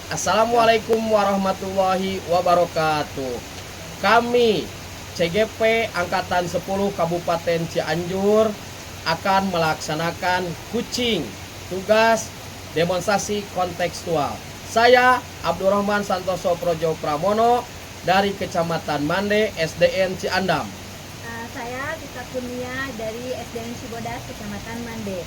Assalamualaikum warahmatullahi wabarakatuh. Kami CGP Angkatan 10 Kabupaten Cianjur akan melaksanakan kucing tugas demonstrasi kontekstual. Saya Abdurrahman Santoso Projo Pramono dari Kecamatan Mande, SDN Ciandam. Saya Tika Kurnia dari SDN Cibodas, Kecamatan Mande.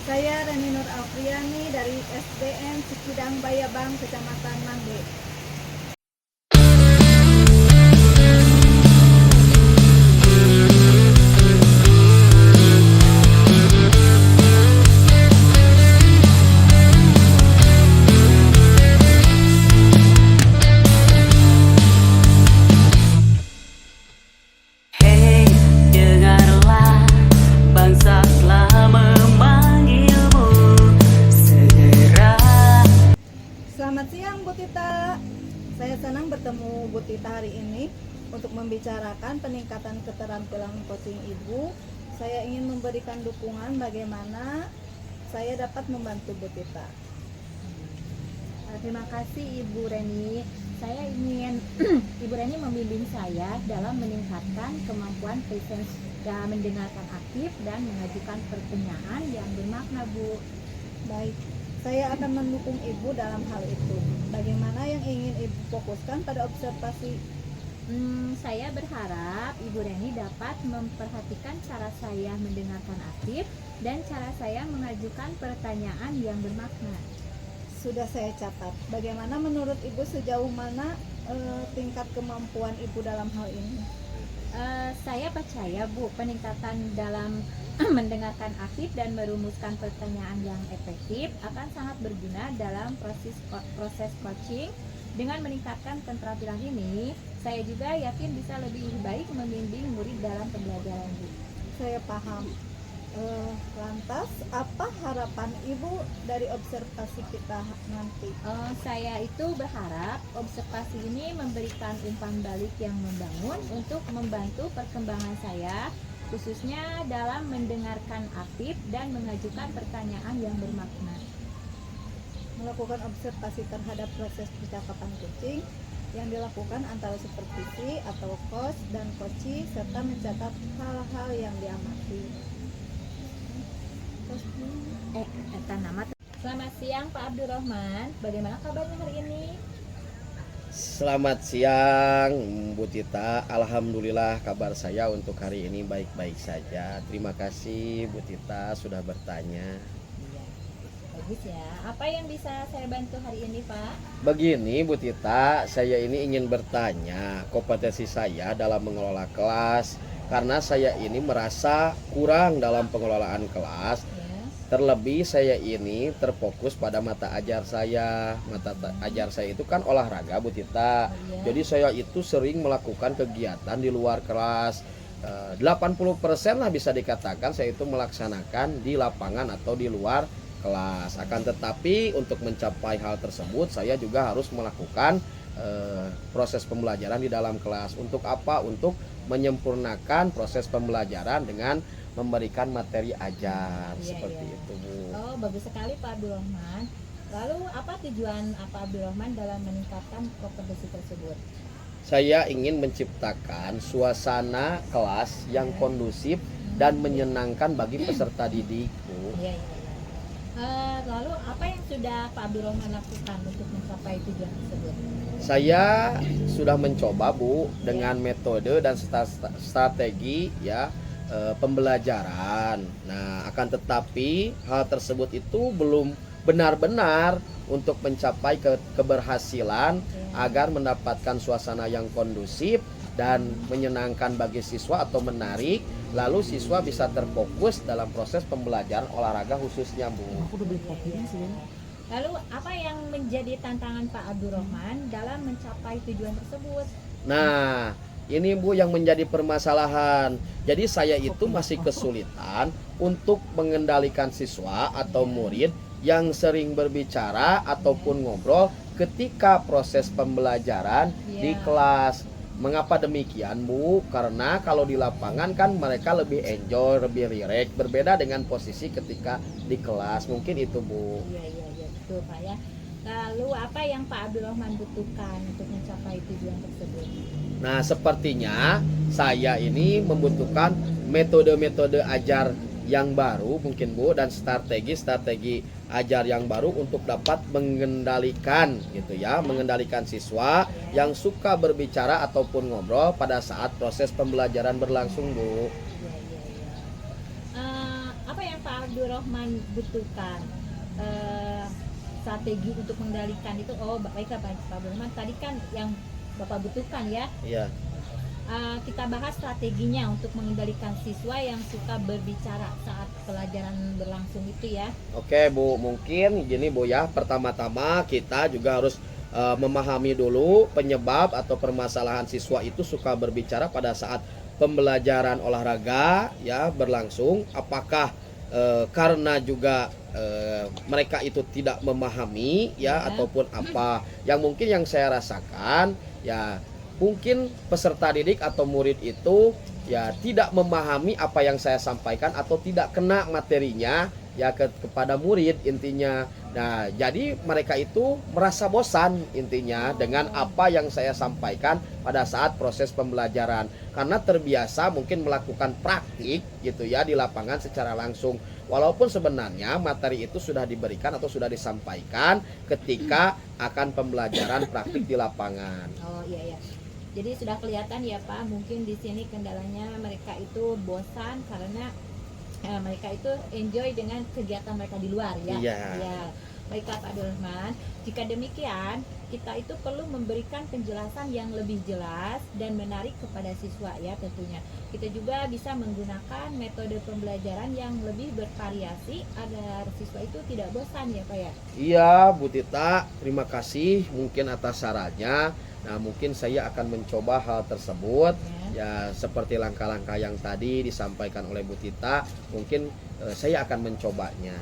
Saya Rani Nur Afriani dari SDN Cikidang Bayabang, Kecamatan Mande. Hei, dengarlah, bangsa telah memanggilmu. Segera. Selamat siang Bu Tita. Saya senang bertemu Bu Tita hari ini untuk membicarakan peningkatan keterampilan coaching Ibu. Saya ingin memberikan dukungan bagaimana saya dapat membantu Bu Tita. Terima kasih Ibu Reni. Saya ingin Ibu Reni membimbing saya dalam meningkatkan kemampuan presence dan mendengarkan aktif dan mengajukan pertanyaan yang bermakna, Bu. Baik, saya akan mendukung Ibu dalam hal itu. Bagaimana yang ingin Ibu fokuskan pada observasi? Saya berharap Ibu Reni dapat memperhatikan cara saya mendengarkan aktif dan cara saya mengajukan pertanyaan yang bermakna. Sudah saya catat. Bagaimana menurut Ibu sejauh mana tingkat kemampuan Ibu dalam hal ini? Saya percaya Bu, peningkatan dalam mendengarkan aktif dan merumuskan pertanyaan yang efektif akan sangat berguna dalam proses coaching. Dengan meningkatkan keterampilan ini, saya juga yakin bisa lebih baik membimbing murid dalam pembelajaran, Bu. Saya paham. Lantas, apa harapan Ibu dari observasi kita nanti? Saya itu berharap observasi ini memberikan umpan balik yang membangun untuk membantu perkembangan saya, khususnya dalam mendengarkan aktif dan mengajukan pertanyaan yang bermakna. Melakukan observasi terhadap proses percakapan kucing yang dilakukan antara supervisi atau coach dan coachee serta mencatat hal-hal yang diamati. Selamat siang Pak Abdurrahman, bagaimana kabarnya hari ini? Selamat siang Bu Tita. Alhamdulillah kabar saya untuk hari ini baik-baik saja. Terima kasih Bu Tita sudah bertanya. Iya, bagus ya. Apa yang bisa saya bantu hari ini Pak? Begini Bu Tita, saya ini ingin bertanya kompetensi saya dalam mengelola kelas. Karena saya ini merasa kurang dalam pengelolaan kelas. Terlebih saya ini terfokus pada mata ajar saya. Mata ajar saya itu kan olahraga Bu Tita. Jadi saya itu sering melakukan kegiatan di luar kelas. 80% lah bisa dikatakan saya itu melaksanakan di lapangan atau di luar kelas. Akan tetapi untuk mencapai hal tersebut saya juga harus melakukan proses pembelajaran di dalam kelas. Untuk apa? Untuk menyempurnakan proses pembelajaran dengan memberikan materi ajar seperti itu, Bu. Oh, bagus sekali Pak Abdurrahman. Lalu apa tujuan Pak Abdurrahman dalam meningkatkan kompetensi tersebut? Saya ingin menciptakan suasana kelas yang kondusif dan menyenangkan bagi peserta didik, Bu. Iya. Lalu apa yang sudah Pak Abdurrahman lakukan untuk mencapai tujuan tersebut? Saya sudah mencoba, Bu, dengan metode dan strategi ya pembelajaran. Nah, akan tetapi hal tersebut itu belum benar-benar untuk mencapai keberhasilan agar mendapatkan suasana yang kondusif dan menyenangkan bagi siswa atau menarik, lalu siswa bisa terfokus dalam proses pembelajaran olahraga khususnya, Bu. Lalu apa yang menjadi tantangan Pak Abdurrahman dalam mencapai tujuan tersebut? Nah, ini Bu yang menjadi permasalahan. Jadi saya itu masih kesulitan untuk mengendalikan siswa atau murid yang sering berbicara ataupun ngobrol ketika proses pembelajaran di kelas. Mengapa demikian, Bu? Karena kalau di lapangan kan mereka lebih enjoy, lebih rileks, berbeda dengan posisi ketika di kelas. Mungkin itu, Bu. Iya, betul Pak ya. Lalu apa yang Pak Abdurrahman butuhkan untuk mencapai tujuan tersebut? Nah, sepertinya saya ini membutuhkan metode-metode ajar yang baru mungkin Bu, dan strategi-strategi ajar yang baru untuk dapat mengendalikan gitu ya, mengendalikan siswa yang suka berbicara ataupun ngobrol pada saat proses pembelajaran berlangsung Bu. Ya, ya, ya. Apa yang Pak Abdurrahman butuhkan? Strategi untuk mengendalikan itu, baiklah Pak Abdurrahman, tadi kan yang Bapak butuhkan ya. Iya. Kita bahas strateginya untuk mengendalikan siswa yang suka berbicara saat pelajaran berlangsung itu ya. Oke Bu, mungkin gini Bu ya, pertama-tama kita juga harus memahami dulu penyebab atau permasalahan siswa itu suka berbicara pada saat pembelajaran olahraga ya berlangsung. Apakah karena juga mereka itu tidak memahami ya, ataupun apa yang mungkin yang saya rasakan ya, mungkin peserta didik atau murid itu ya tidak memahami apa yang saya sampaikan atau tidak kena materinya ya kepada murid intinya. Nah, jadi mereka itu merasa bosan intinya dengan apa yang saya sampaikan pada saat proses pembelajaran, karena terbiasa mungkin melakukan praktik gitu ya di lapangan secara langsung, walaupun sebenarnya materi itu sudah diberikan atau sudah disampaikan ketika akan pembelajaran praktik di lapangan. Oh iya ya. Jadi sudah kelihatan ya Pak, mungkin di sini kendalanya mereka itu bosan karena mereka itu enjoy dengan kegiatan mereka di luar ya. Iya. Ya. Baiklah Pak Abdurrahman, jika demikian kita itu perlu memberikan penjelasan yang lebih jelas dan menarik kepada siswa ya tentunya. Kita juga bisa menggunakan metode pembelajaran yang lebih bervariasi agar siswa itu tidak bosan ya Pak ya. Iya Bu Tita, terima kasih mungkin atas sarannya. Nah, mungkin saya akan mencoba hal tersebut ya, seperti langkah-langkah yang tadi disampaikan oleh Bu Tita, mungkin saya akan mencobanya.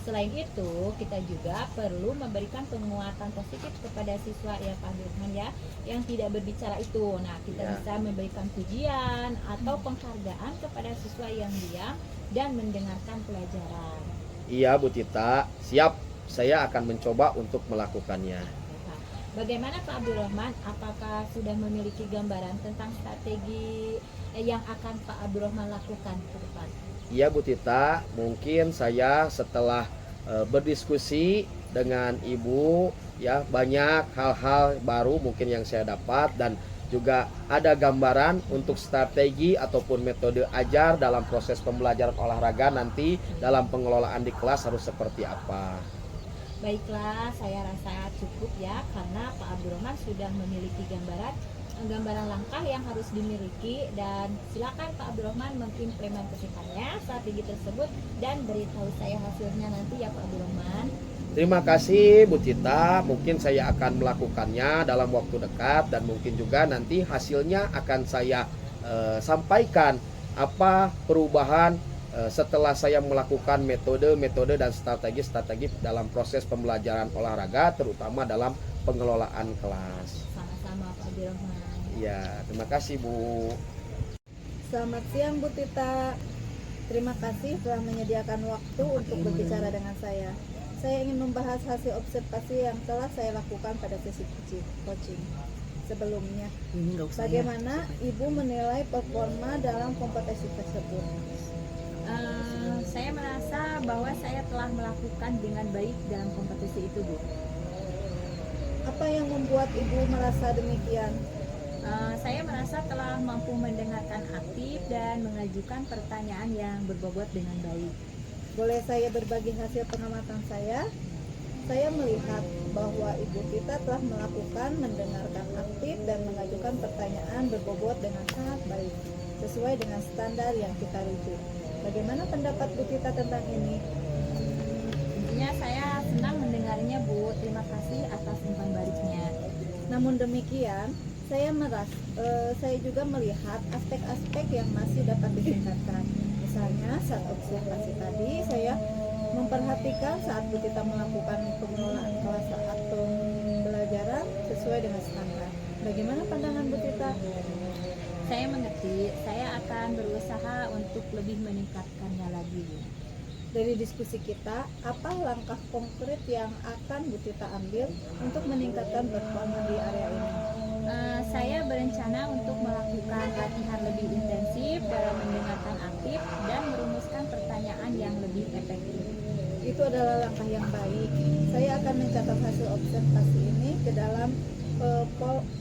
Selain itu kita juga perlu memberikan penguatan positif kepada siswa ya Pak Abdurrahman ya, yang tidak berbicara itu. Nah, kita bisa memberikan pujian atau penghargaan kepada siswa yang diam dan mendengarkan pelajaran. Iya Bu Tita, siap, saya akan mencoba untuk melakukannya. Bagaimana Pak Abdurrahman, apakah sudah memiliki gambaran tentang strategi yang akan Pak Abdurrahman lakukan ke depan? Iya Bu Tita, mungkin saya setelah berdiskusi dengan Ibu ya, banyak hal-hal baru mungkin yang saya dapat, dan juga ada gambaran untuk strategi ataupun metode ajar dalam proses pembelajaran olahraga nanti dalam pengelolaan di kelas harus seperti apa. Baiklah, saya rasa cukup ya, karena Pak Abdurrahman sudah memiliki gambaran langkah yang harus dimiliki, dan silakan Pak Abdurrahman mengimplementasikannya strategi tersebut dan beritahu saya hasilnya nanti ya Pak Abdurrahman. Terima kasih Bu Tita, mungkin saya akan melakukannya dalam waktu dekat, dan mungkin juga nanti hasilnya akan saya sampaikan apa perubahan setelah saya melakukan metode-metode dan strategi-strategi dalam proses pembelajaran olahraga, terutama dalam pengelolaan kelas. Sama-sama Pak Abdurrahman. Ya, terima kasih Bu. Selamat siang Bu Tita. Terima kasih telah menyediakan waktu untuk berbicara dengan saya. Saya ingin membahas hasil observasi yang telah saya lakukan pada sesi coaching sebelumnya. Bagaimana Ibu menilai performa dalam kompetisi tersebut? Saya merasa bahwa saya telah melakukan dengan baik dalam kompetisi itu Bu. Apa yang membuat Ibu merasa demikian? Saya merasa telah mampu mendengarkan aktif dan mengajukan pertanyaan yang berbobot dengan baik. Boleh saya berbagi hasil pengamatan saya? Saya melihat bahwa Ibu Tita telah melakukan mendengarkan aktif dan mengajukan pertanyaan berbobot dengan sangat baik, sesuai dengan standar yang kita rujuk. Bagaimana pendapat Bu Tita tentang ini? Intinya saya senang mendengarnya Bu. Terima kasih atas umpan baliknya. Namun demikian, saya juga melihat aspek-aspek yang masih dapat ditingkatkan. Misalnya saat observasi tadi, saya memperhatikan saat Bu Tita melakukan pengelolaan kelas saat pembelajaran sesuai dengan standar. Bagaimana pandangan Bu Tita? Saya mengerti, saya akan berusaha untuk lebih meningkatkannya lagi Bu. Dari diskusi kita, apa langkah konkret yang akan Bu Tita ambil untuk meningkatkan performa di area ini? Saya berencana untuk melakukan latihan lebih intensif dalam mendengarkan aktif dan merumuskan pertanyaan yang lebih efektif. Itu adalah langkah yang baik. Saya akan mencatat hasil observasi ini ke dalam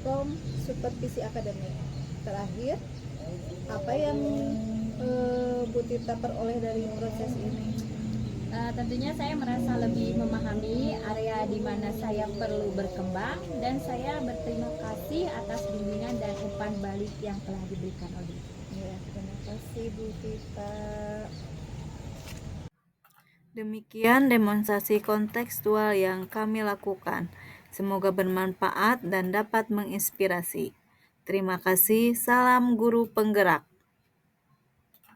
form supervisi akademik. Terakhir, apa yang Bu Tita peroleh dari proses ini? Tentunya saya merasa lebih memahami area di mana saya perlu berkembang dan saya berterima kasih atas bimbingan dan umpan balik yang telah diberikan oleh. Ya, terima kasih Bu Tita. Demikian demonstrasi kontekstual yang kami lakukan. Semoga bermanfaat dan dapat menginspirasi. Terima kasih. Salam guru penggerak.